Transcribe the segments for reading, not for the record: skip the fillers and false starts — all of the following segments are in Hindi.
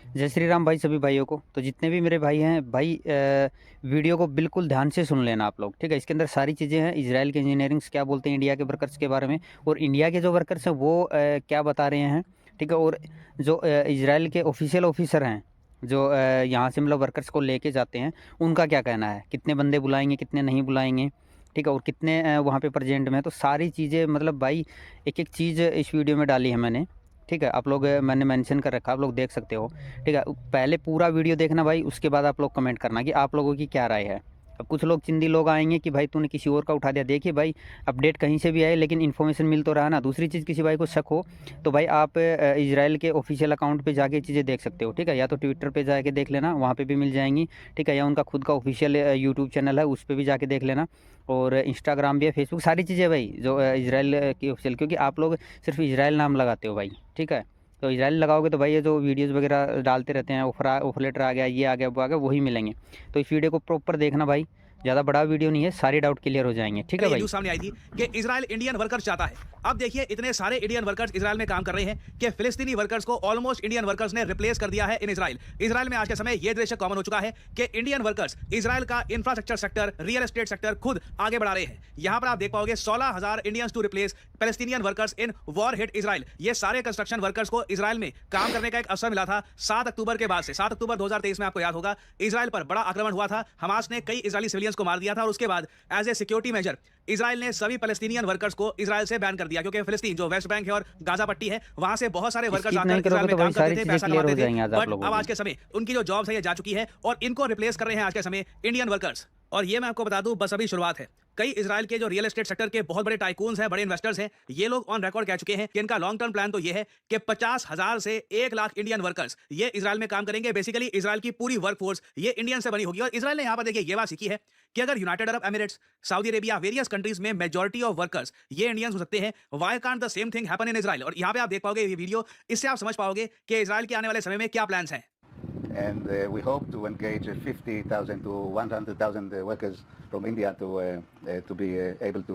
जय श्री राम भाई सभी भाइयों को। तो जितने भी मेरे भाई हैं भाई, वीडियो को बिल्कुल ध्यान से सुन लेना आप लोग, ठीक है। इसके अंदर सारी चीज़ें हैं, इजराइल के इंजीनियरिंग्स क्या बोलते हैं इंडिया के वर्कर्स के बारे में, और इंडिया के जो वर्कर्स हैं वो क्या बता रहे हैं, ठीक है। और जो इजराइल के ऑफिशियल ऑफिसर हैं, जो यहाँ से मतलब वर्कर्स को लेके जाते हैं, उनका क्या कहना है, कितने बंदे बुलाएंगे कितने नहीं बुलाएंगे, ठीक है। और कितने वहाँ पे प्रेजेंट में हैं। तो सारी चीज़ें मतलब भाई एक एक चीज़ इस वीडियो में डाली है मैंने, ठीक है। आप लोग मैंने मेंशन कर रखा है, आप लोग देख सकते हो, ठीक है। पहले पूरा वीडियो देखना भाई, उसके बाद आप लोग कमेंट करना कि आप लोगों की क्या राय है। अब कुछ लोग चिंदी लोग आएंगे कि भाई तूने किसी और का उठा दिया। देखिए भाई, अपडेट कहीं से भी आए लेकिन इन्फॉर्मेशन मिल तो रहा ना। दूसरी चीज़, किसी भाई को शक हो तो भाई आप इजराइल के ऑफिशियल अकाउंट पे जाके चीज़ें देख सकते हो, ठीक है। या तो ट्विटर पे जाके देख लेना, वहाँ पे भी मिल जाएंगी, ठीक है। या उनका खुद का ऑफिशियल यूट्यूब चैनल है, उस पर भी जाके देख लेना। और इंस्टाग्राम भी है, फेसबुक, सारी चीज़ें भाई जो इजराइल की ऑफिशियल, क्योंकि आप लोग सिर्फ इजराइल नाम लगाते हो भाई, ठीक है। तो इजराइल लगाओगे तो भाई ये जो वीडियोज़ वगैरह डालते रहते हैं, ऑफर लेटर आ गया, ये आ गया, वो आ गया, वही मिलेंगे। तो इस वीडियो को प्रॉपर देखना भाई, ज़्यादा बड़ा वीडियो नहीं है, सारे डाउट क्लियर हो जाएंगे, ठीक है ये भाई। न्यूज सामने आई थी कि इजराइल इंडियन वर्कर्स चाहता है। अब देखिए, इतने सारे इंडियन वर्कर्स इजराइल में काम कर रहे हैं कि फिलिस्तीनी वर्कर्स को ऑलमोस्ट इंडियन वर्कर्स ने रिप्लेस कर दिया है इन इजराइल। इजराइल में आज के समय यह दृश्य कॉमन हो चुका है कि इंडियन वर्कर्स इजराइल का infrastructure sector, real estate sector खुद आगे बढ़ा रहे हैं। यहां पर आप देख पाओगे 16,000 Indians to replace Palestinian workers in war hit Israel. ये सारे कंस्ट्रक्शन वर्कर्स को इजराइल में काम करने का एक अवसर मिला था 7 अक्टूबर के बाद से। 7 अक्टूबर 2023 में आपको याद होगा, इजराइल पर बड़ा आक्रमण हुआ था, हमास ने कई इजरायली सिविलियंस को मार दिया था, और उसके बाद as a security measure Israel ने सभी पैलेस्टीनियन वर्कर्स को इजराइल से बैन कर दिया, क्योंकि फिलिस्तीन जो वेस्ट बैंक है और गाजा पट्टी है, वहां से बहुत सारे वर्कर्स स्किप आकर नहीं इजराइल करोगे में तो भाई काम करते सारी थे, चीज़ें पैसा क्लियर हो कमाते थे। जाएंगी आज आप बट लोगों अब की। आज के समय उनकी जो जॉब्स है ये जा चुकी है और इनको रिप्लेस कर रहे हैं आज के समय इंडियन वर्कर्स। और ये मैं आपको बता दूं, बस अभी शुरुआत है। कई इजराइल के जो रियल एस्टेट सेक्टर के बहुत बड़े टाइकून्स हैं, बड़े इन्वेस्टर्स हैं, ये लोग ऑन रिकॉर्ड कह चुके हैं कि इनका लॉन्ग टर्म प्लान तो ये है कि 50,000 से 1 लाख इंडियन वर्कर्स ये इजराइल में काम करेंगे। बेसिकली इजराइल की पूरी वर्कफोर्स ये इंडियन से बनी होगी। और इजराइल ने यहां पर देखिए ये बात सीखी है कि अगर United Arab Emirates, Saudi Arabia, various countries में मेजॉरिटी ऑफ वर्कर्स ये इंडियंस हो सकते हैं, why can't the same thing happen in Israel. और यहां पे आप देख पाओगे ये वीडियो, इससे आप समझ पाओगे कि इजराइल के आने वाले समय में क्या प्लान्स हैं। And we hope to engage 50,000 to 100,000 workers from India to be able to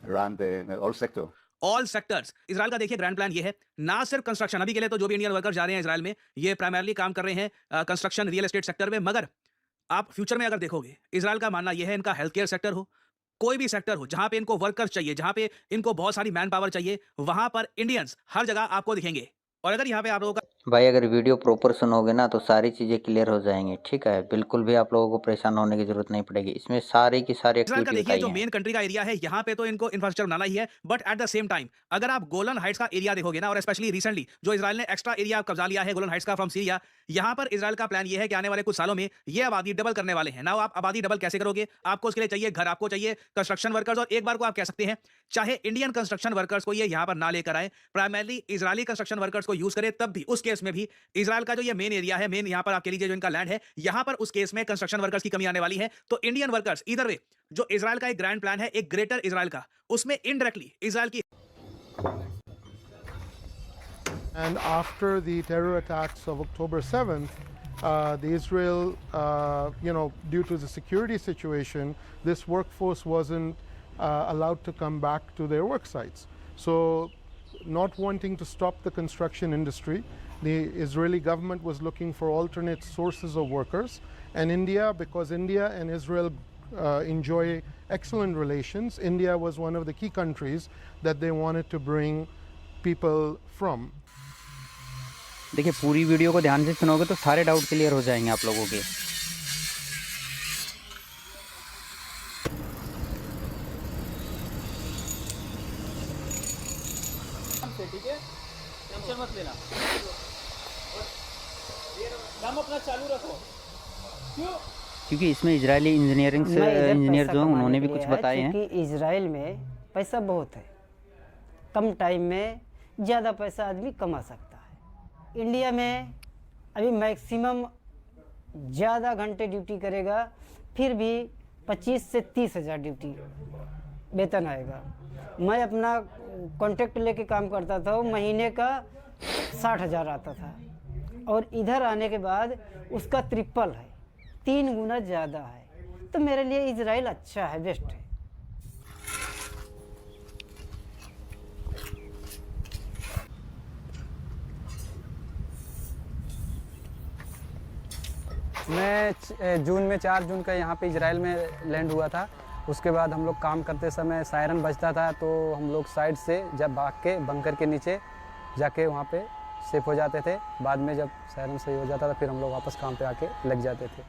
run the all sector. All sectors Israel का देखिए ग्रैंड प्लान ये है, ना सिर्फ कंस्ट्रक्शन। अभी के लिए तो जो भी इंडियन वर्कर्स जा रहे हैं इजराइल में, ये प्राइमरली काम कर रहे हैं कंस्ट्रक्शन, रियल एस्टेट सेक्टर में। मगर आप फ्यूचर में अगर देखोगे, इजराइल का मानना यह है, इनका हेल्थ केयर सेक्टर हो, कोई भी सेक्टर हो, जहां पे इनको वर्कर्स चाहिए, जहां पे इनको बहुत सारी मैन पावर चाहिए, वहां पर इंडियंस हर जगह आपको दिखेंगे। और अगर यहाँ पे आप लोगों का भाई अगर वीडियो प्रॉपर सुनोगे ना तो सारी चीज़ें क्लियर हो जाएंगी, ठीक है। बिल्कुल भी आप लोगों को परेशान होने की ज़रूरत नहीं पड़ेगी, इसमें सारी की सारी इजराइल का एक्टिविटी देखिए बताई जो है। मेन कंट्री का एरिया है, यहाँ पे तो इनको इंफ्रास्ट्रक्चर बनाना ही है। But at the same time अगर आप गोलन हाइट्स का एरिया देखोगे ना, और स्पेशली रिसेंटली जो इजराइल ने एक्स्ट्रा एरिया कब्जा लिया है गोलन हाइट्स का फ्रॉम सीरिया, यहाँ पर इजराइल का प्लान ये है कि आने वाले कुछ सालों में ये आबादी डबल करने वाले हैं ना। आप आबादी डबल कैसे करोगे? आपको उसके लिए चाहिए घर, आपको चाहिए कंस्ट्रक्शन वर्कर्स। और एक बार को आप कह सकते हैं, चाहे इंडियन कंस्ट्रक्शन वर्कर्स को ये यहाँ पर ना लेकर आए, प्राइमरली इजरायली कंस्ट्रक्शन वर्कर्स को यूज करे, तब भी उस केस में भी इजराइल का जो ये मेन एरिया है, मेन यहाँ पर आपके लीजिए जो इनका लैंड है, यहाँ पर उस केस में कंस्ट्रक्शन वर्कर्स की कमी आने वाली है। तो इंडियन वर्कर्स इधर वे जो इजराइल का एक ग्रैंड प्लान है, एक ग्रेटर इजराइल का, उसमें इनडायरेक्टली इजराइल की। And after the terror attacks of October 7th, the Israel, due to the security situation, this workforce wasn't allowed to come back to their work sites. So, not wanting to stop the construction industry, the Israeli government was looking for alternate sources of workers. And India, because India and Israel enjoy excellent relations, India was one of the key countries that they wanted to bring people from. देखिए पूरी वीडियो को ध्यान से सुनोगे तो सारे डाउट क्लियर हो जाएंगे आप लोगों के। ठीक है, टेंशन मत लेना, काम अपना चालू रखो। क्यों? क्योंकि इसमें इजरायली इंजीनियर जो हैं उन्होंने भी कुछ बताए हैं। क्योंकि इजराइल में पैसा बहुत है, कम टाइम में ज़्यादा पैसा आदमी कमा सकता है। इंडिया में अभी मैक्सिमम ज़्यादा घंटे ड्यूटी करेगा, फिर भी 25 से 30 हज़ार ड्यूटी वेतन आएगा। मैं अपना कॉन्ट्रैक्ट लेके काम करता था, महीने का 60,000 आता था, और इधर आने के बाद उसका ट्रिपल है, 3 गुना ज़्यादा है। तो मेरे लिए इजराइल अच्छा है, बेस्ट है। मैं जून में 4 जून का यहाँ पे इजराइल में लैंड हुआ था। उसके बाद हम लोग काम करते समय सायरन बजता था तो हम लोग साइड से जब भाग के बंकर के नीचे जाके वहाँ पे सेफ हो जाते थे। बाद में जब सायरन सही हो जाता था फिर हम लोग वापस काम पे आके लग जाते थे।